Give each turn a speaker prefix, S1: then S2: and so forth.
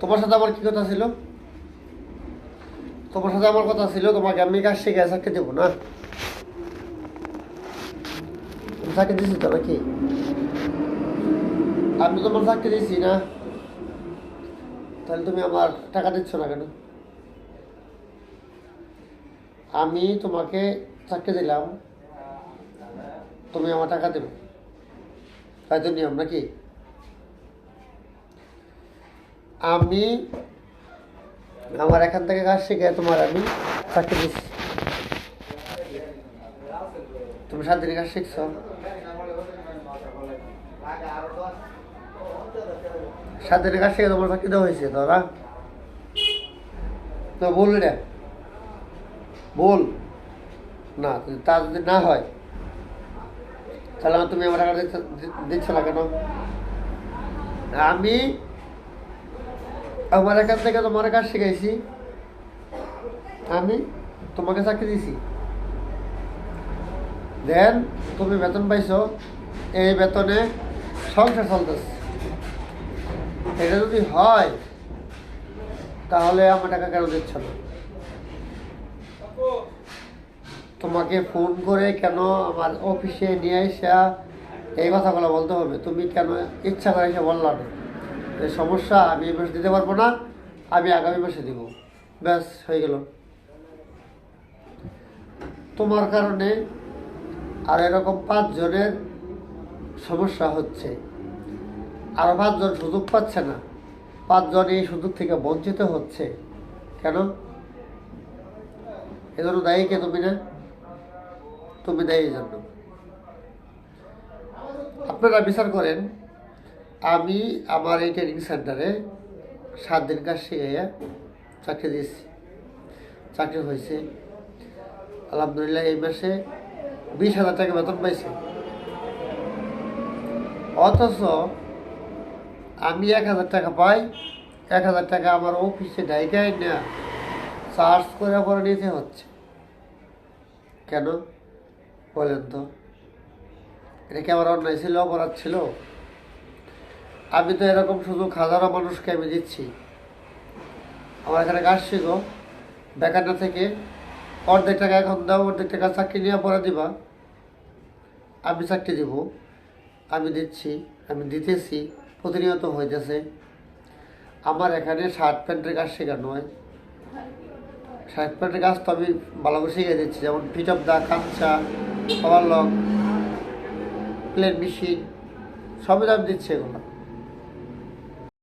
S1: তোমার সাথে আমার কি কথা ছিল? তোমার সাথে আমার কথা ছিল তোমাকে আমি কাজ শিখে চাকরি দেবো না? তুমি চাকরি দিছি তো নাকি? আমি তোমার চাকরি দিছি না? তাহলে তুমি আমার টাকা দিচ্ছ না কেন? আমি তোমাকে চাকরি দিলাম, তুমি আমার টাকা দেবে, তাই তো নিয়ম নাকি? আমি আমার এখান থেকে কাজ শিখে তোমার আমি চাকরি দিচ্ছি। তুমি 7 দিনের কাজ শিখছো, 7 দিনের কাজ শিখে তোমার চাকরি দেওয়া হয়েছে তোরা তো বললি না? বল না, তা যদি না হয় তাহলে তুমি আমার টাকা দিচ্ছ না কেন? আমি আমার এখান থেকে তোমার কাজ শিখাইছি, আমি তোমাকে চাকরি দিছি, দেন তুমি বেতন পাইছো, এই বেতনে সংসার চলতেছে। এটা যদি হয় তাহলে আমার টাকা কেন দিচ্ছ না? তোমাকে ফোন করে কেন আমার অফিসে নিয়ে এসে এই কথাগুলো বলতে হবে? তুমি কেন ইচ্ছা করে এসে বললা না এই সমস্যা আমি এই মাসে দিতে পারবো না, আমি আগামী মাসে দিব, ব্যাস হয়ে গেল। তোমার কারণে আর এরকম 5 জনের সমস্যা হচ্ছে, আর 5 জন সুযোগ পাচ্ছে না, 5 জন এই সুযোগ থেকে বঞ্চিত হচ্ছে। কেন? এজন্য দায়ী কে? তুমি না? তুমি দায়ী এই জন্য। আপনারা বিচার করেন, আমি আমার এই ট্রেনিং সেন্টারে 7 দিন কাজ শিখে চাকরি দিয়েছি, চাকরি হয়েছে আলহামদুলিল্লাহ। এই মাসে 20,000 টাকা বেতন পাইছে। অথচ আমি 1,000 টাকা পাই, 1,000 টাকা আমার অফিসে ডাইকাই না চার্জ করে পরে নিতে হচ্ছে। কেন বলেন তো? এটা কি আমার অন্যায় ছিল, অপরাধ ছিল? আমি তো এরকম সুযোগ হাজারো মানুষকে আমি দিচ্ছি। আমার এখানে কাজ শিখো, বেকার না থেকে অর্ধেক টাকা এখন দাও, অর্ধেক টাকা চাকরি নিয়ে পরে দিবা, আমি চাকরি দিব, আমি দিচ্ছি, আমি দিতেছি, প্রতিনিয়ত হইতেছে। আমার এখানে শার্ট প্যান্টের কাজ শেখানো হয়, শার্ট প্যান্টের কাজ তো আমি ভালো করে শিখে দিচ্ছি, যেমন ফিট অফ দা, কাঁচা, ওভারলক, প্লেন মেশিন, সবই আমি দিচ্ছি এগুলো।